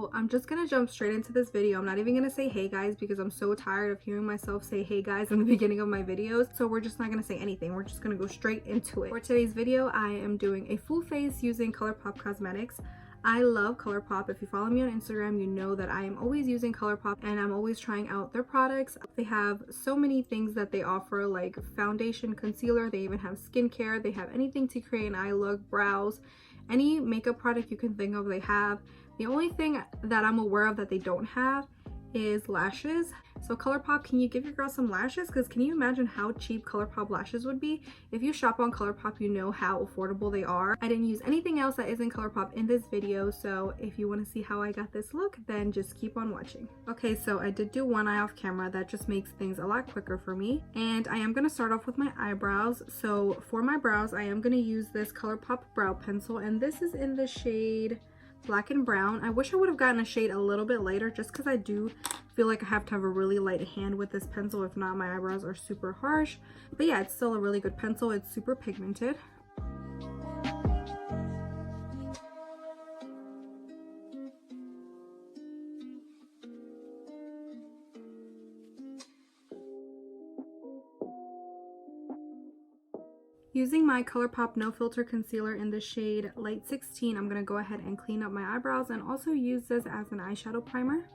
So I'm just gonna jump straight into this video. I'm not even gonna say hey guys because I'm so tired of hearing myself say hey guys in the beginning of my videos. So we're just not gonna say anything. We're just gonna go straight into it. For today's video, I am doing a full face using Colourpop Cosmetics. I love Colourpop. If you follow me on Instagram, you know that I am always using Colourpop and I'm always trying out their products. They have so many things that they offer, like foundation, concealer. They even have skincare. They have anything to create an eye look, brows, any makeup product you can think of, they have. The only thing that I'm aware of that they don't have is lashes. So Colourpop, can you give your girl some lashes? Because can you imagine how cheap Colourpop lashes would be? If you shop on Colourpop, you know how affordable they are. I didn't use anything else that isn't Colourpop in this video, so if you want to see how I got this look, then just keep on watching. Okay, so I did do one eye off camera. That just makes things a lot quicker for me. And I am going to start off with my eyebrows. So for my brows, I am going to use this Colourpop brow pencil, and this is in the shade Black and Brown. I wish I would have gotten a shade a little bit lighter just because I do feel like I have to have a really light hand with this pencil. If not, my eyebrows are super harsh. But yeah, it's still a really good pencil. It's super pigmented. Using my Colourpop No Filter Concealer in the shade Light 16, I'm going to go ahead and clean up my eyebrows and also use this as an eyeshadow primer.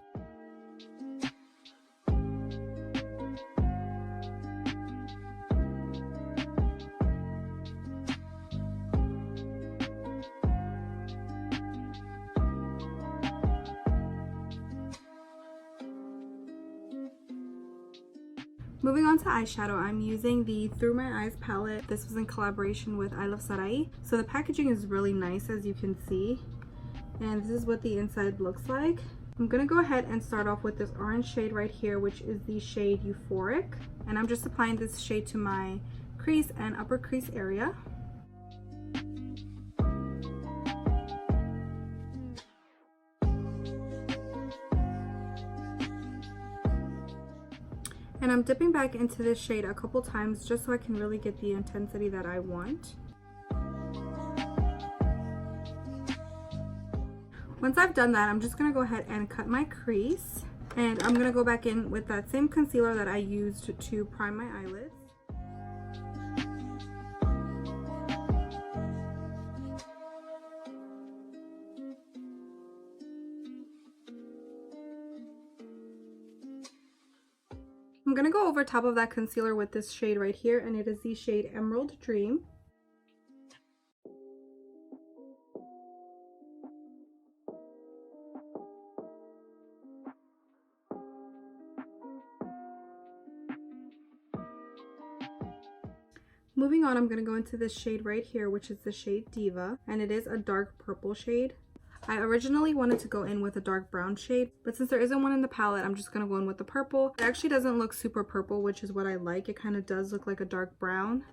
Moving on to eyeshadow, I'm using the Through My Eyes palette. This was in collaboration with I Love Sarai. So the packaging is really nice, as you can see. And this is what the inside looks like. I'm going to go ahead and start off with this orange shade right here, which is the shade Euphoric. And I'm just applying this shade to my crease and upper crease area. And I'm dipping back into this shade a couple times just so I can really get the intensity that I want. Once I've done that, I'm just going to go ahead and cut my crease. And I'm going to go back in with that same concealer that I used to prime my eyelids. I'm going to go over top of that concealer with this shade right here, and it is the shade Emerald Dream. Moving on, I'm going to go into this shade right here, which is the shade Diva, and it is a dark purple shade. I originally wanted to go in with a dark brown shade, but since there isn't one in the palette, I'm just going to go in with the purple. It actually doesn't look super purple, which is what I like. It kind of does look like a dark brown.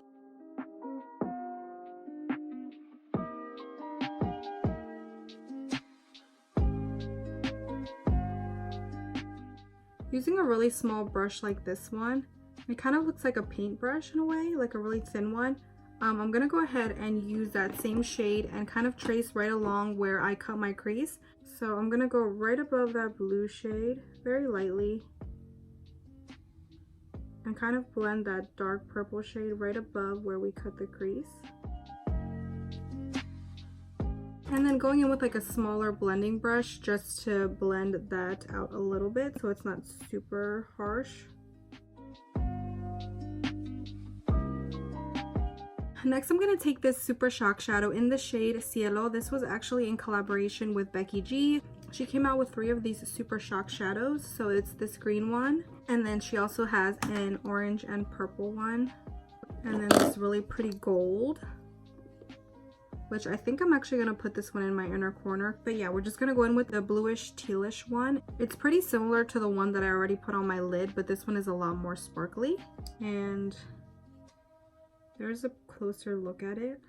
Using a really small brush like this one, it kind of looks like a paintbrush in a way, like a really thin one. I'm going to go ahead and use that same shade and kind of trace right along where I cut my crease. So I'm going to go right above that blue shade, very lightly, and kind of blend that dark purple shade right above where we cut the crease. And then going in with like a smaller blending brush just to blend that out a little bit so it's not super harsh. Next, I'm going to take this Super Shock shadow in the shade Cielo. This was actually in collaboration with Becky G. She came out with 3 of these Super Shock shadows. So it's this green one, and then she also has an orange and purple one, and then this really pretty gold, which I think I'm actually going to put this one in my inner corner. But yeah, we're just going to go in with the bluish tealish one. It's pretty similar to the one that I already put on my lid, but this one is a lot more sparkly. And there's a closer look at it.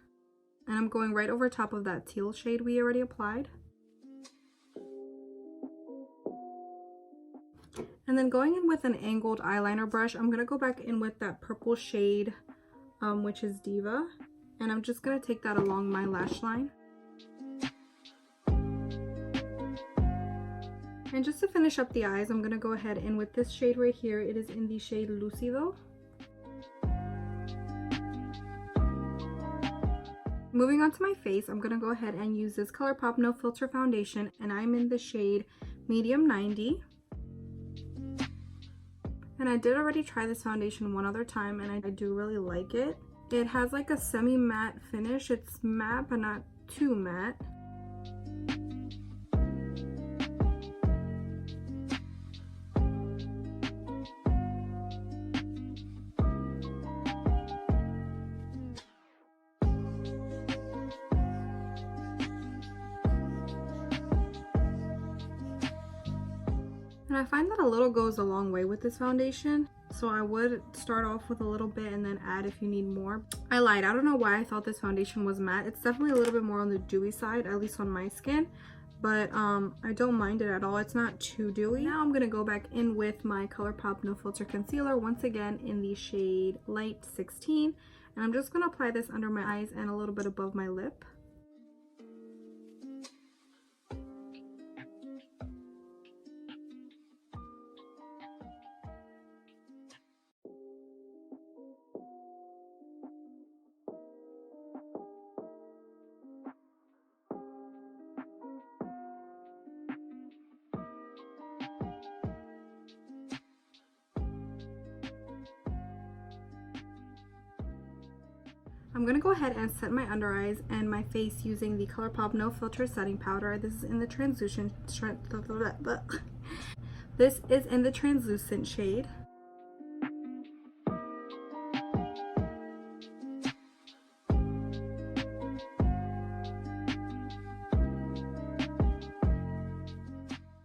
And I'm going right over top of that teal shade we already applied. And then going in with an angled eyeliner brush, I'm going to go back in with that purple shade, which is Diva. And I'm just going to take that along my lash line. And just to finish up the eyes, I'm going to go ahead and with this shade right here, it is in the shade Lucido. Moving on to my face, I'm going to go ahead and use this Colourpop No Filter Foundation, and I'm in the shade Medium 90. And I did already try this foundation one other time, and I do really like it. It has like a semi-matte finish. It's matte, but not too matte. And I find that a little goes a long way with this foundation. So I would start off with a little bit and then add if you need more. I lied. I don't know why I thought this foundation was matte. It's definitely a little bit more on the dewy side, at least on my skin. But I don't mind it at all. It's not too dewy. Now I'm going to go back in with my Colourpop No Filter Concealer, once again in the shade Light 16. And I'm just going to apply this under my eyes and a little bit above my lip. I'm going to go ahead and set my under eyes and my face using the Colourpop No Filter Setting Powder. This is in the translucent shade.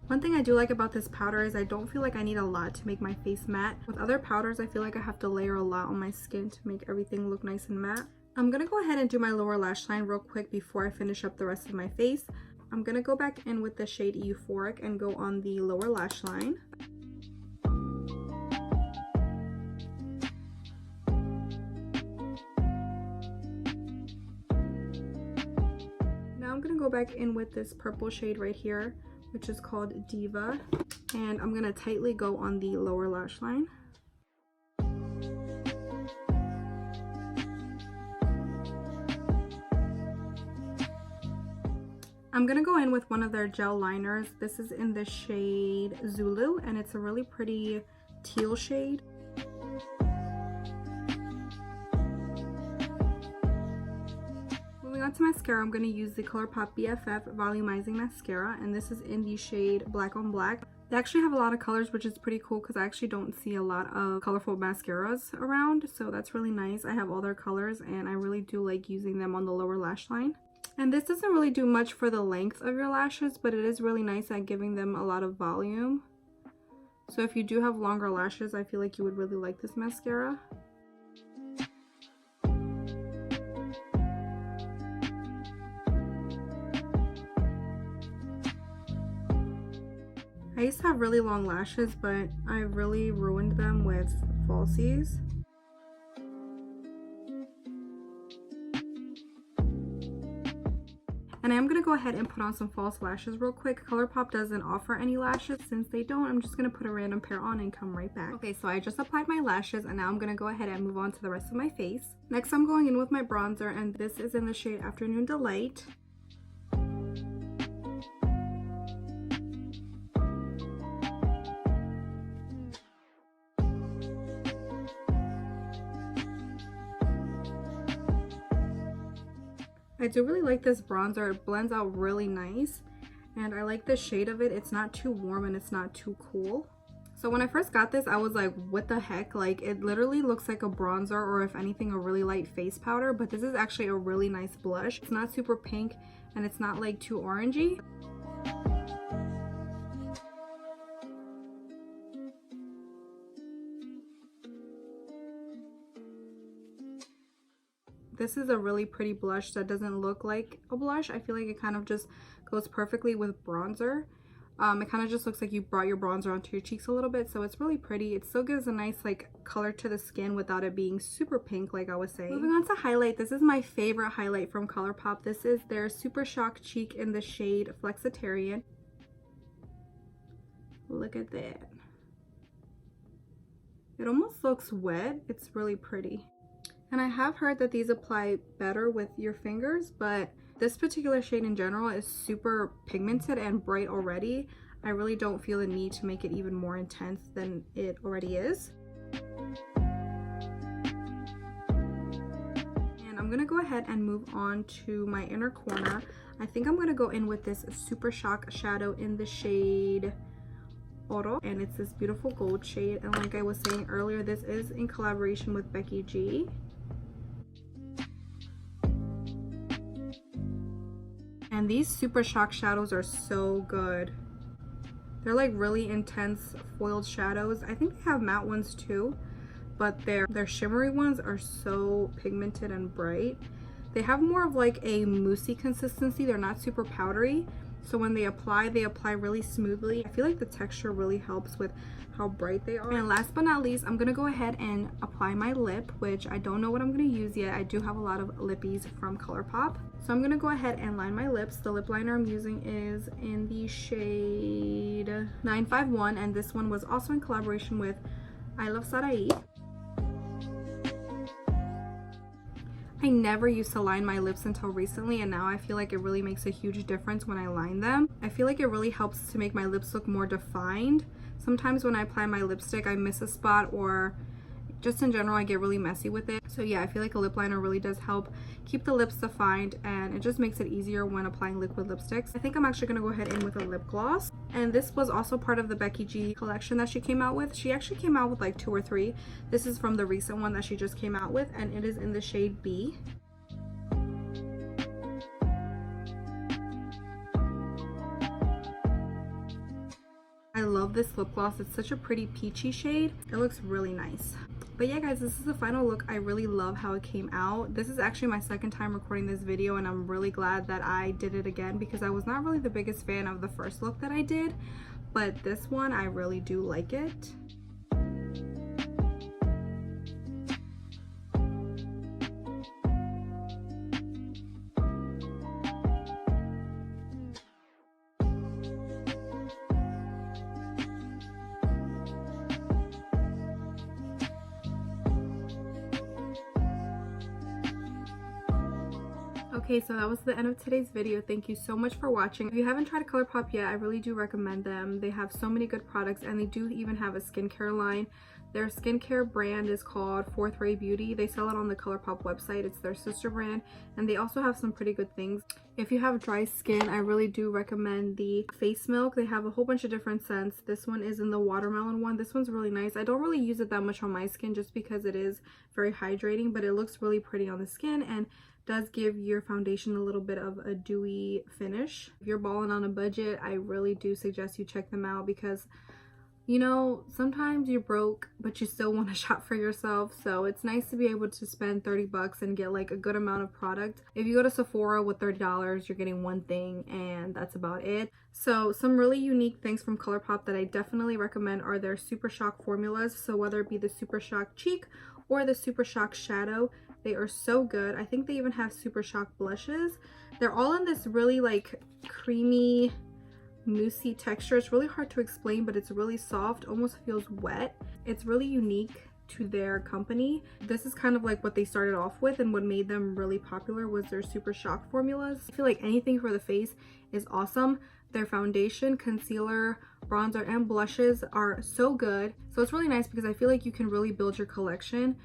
One thing I do like about this powder is I don't feel like I need a lot to make my face matte. With other powders, I feel like I have to layer a lot on my skin to make everything look nice and matte. I'm going to go ahead and do my lower lash line real quick before I finish up the rest of my face. I'm going to go back in with the shade Euphoric and go on the lower lash line. Now I'm going to go back in with this purple shade right here, which is called Diva, and I'm going to tightly go on the lower lash line. I'm going to go in with one of their gel liners. This is in the shade Zulu, and it's a really pretty teal shade. Moving on to mascara, I'm going to use the Colourpop BFF Volumizing Mascara, and this is in the shade Black on Black. They actually have a lot of colors, which is pretty cool because I actually don't see a lot of colorful mascaras around, so that's really nice. I have all their colors, and I really do like using them on the lower lash line. And this doesn't really do much for the length of your lashes, but it is really nice at giving them a lot of volume. So if you do have longer lashes, I feel like you would really like this mascara. I used to have really long lashes, but I really ruined them with falsies. And I am going to go ahead and put on some false lashes real quick. Colourpop doesn't offer any lashes. Since they don't, I'm just going to put a random pair on and come right back. Okay, so I just applied my lashes, and now I'm going to go ahead and move on to the rest of my face. Next, I'm going in with my bronzer, and this is in the shade Afternoon Delight. I do really like this bronzer. It blends out really nice, and I like the shade of it. It's not too warm and it's not too cool. So when I first got this, I was like, what the heck? Like, it literally looks like a bronzer, or if anything, a really light face powder, but this is actually a really nice blush. It's not super pink and it's not like too orangey. This is a really pretty blush that doesn't look like a blush. I feel like it kind of just goes perfectly with bronzer. It kind of just looks like you brought your bronzer onto your cheeks a little bit, so it's really pretty. It still gives a nice like color to the skin without it being super pink like I was saying. Moving on to highlight, this is my favorite highlight from Colourpop. This is their Super Shock Cheek in the shade Flexitarian. Look at that. It almost looks wet. It's really pretty. And I have heard that these apply better with your fingers, but this particular shade in general is super pigmented and bright already. I really don't feel the need to make it even more intense than it already is. And I'm gonna go ahead and move on to my inner corner. I think I'm gonna go in with this Super Shock shadow in the shade Oro, and it's this beautiful gold shade. And like I was saying earlier, this is in collaboration with Becky G. And these Super Shock shadows are so good. They're like really intense foiled shadows. I think they have matte ones too, but their shimmery ones are so pigmented and bright. They have more of like a moussey consistency. They're not super powdery. So when they apply really smoothly. I feel like the texture really helps with how bright they are. And last but not least, I'm gonna go ahead and apply my lip, which I don't know what I'm gonna use yet. I do have a lot of lippies from Colourpop. So I'm gonna go ahead and line my lips. The lip liner I'm using is in the shade 951, and this one was also in collaboration with I Love Sarai. I never used to line my lips until recently, and now I feel like it really makes a huge difference when I line them. I feel like it really helps to make my lips look more defined. Sometimes when I apply my lipstick, I miss a spot, or just in general, I get really messy with it. So yeah, I feel like a lip liner really does help keep the lips defined, and it just makes it easier when applying liquid lipsticks. I think I'm actually gonna go ahead in with a lip gloss. And this was also part of the Becky G collection that she came out with. She actually came out with like 2 or 3. This is from the recent one that she just came out with, and it is in the shade B. I love this lip gloss. It's such a pretty peachy shade. It looks really nice. But yeah guys, this is the final look. I really love how it came out. This is actually my second time recording this video, and I'm really glad that I did it again because I was not really the biggest fan of the first look that I did, but this one I really do like it. Okay, so that was the end of today's video. Thank you so much for watching. If you haven't tried Colourpop yet, I really do recommend them. They have so many good products, and they do even have a skincare line. Their skincare brand is called Fourth Ray Beauty. They sell it on the Colourpop website. It's their sister brand, and they also have some pretty good things. If you have dry skin, I really do recommend the face milk. They have a whole bunch of different scents. This one is in the watermelon one. This one's really nice. I don't really use it that much on my skin just because it is very hydrating, but it looks really pretty on the skin and does give your foundation a little bit of a dewy finish. If you're balling on a budget, I really do suggest you check them out because, you know, sometimes you're broke but you still want to shop for yourself, so it's nice to be able to spend 30 bucks and get like a good amount of product. If you go to Sephora with $30, you're getting one thing and that's about it. So some really unique things from Colourpop that I definitely recommend are their Super Shock formulas. So whether it be the Super Shock Cheek or the Super Shock Shadow, they are so good. I think they even have Super Shock blushes. They're all in this really like creamy, moussey texture. It's really hard to explain, but it's really soft, almost feels wet. It's really unique to their company. This is kind of like what they started off with, and what made them really popular was their Super Shock formulas. I feel like anything for the face is awesome. Their foundation, concealer, bronzer, and blushes are so good. So it's really nice because I feel like you can really build your collection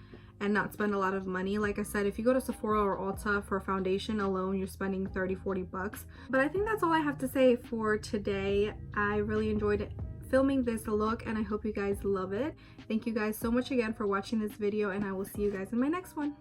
and not spend a lot of money. Like I said, if you go to Sephora or Ulta for foundation alone, you're spending 30-40 bucks. But I think that's all I have to say for today. I really enjoyed filming this look, and I hope you guys love it. Thank you guys so much again for watching this video, and I will see you guys in my next one.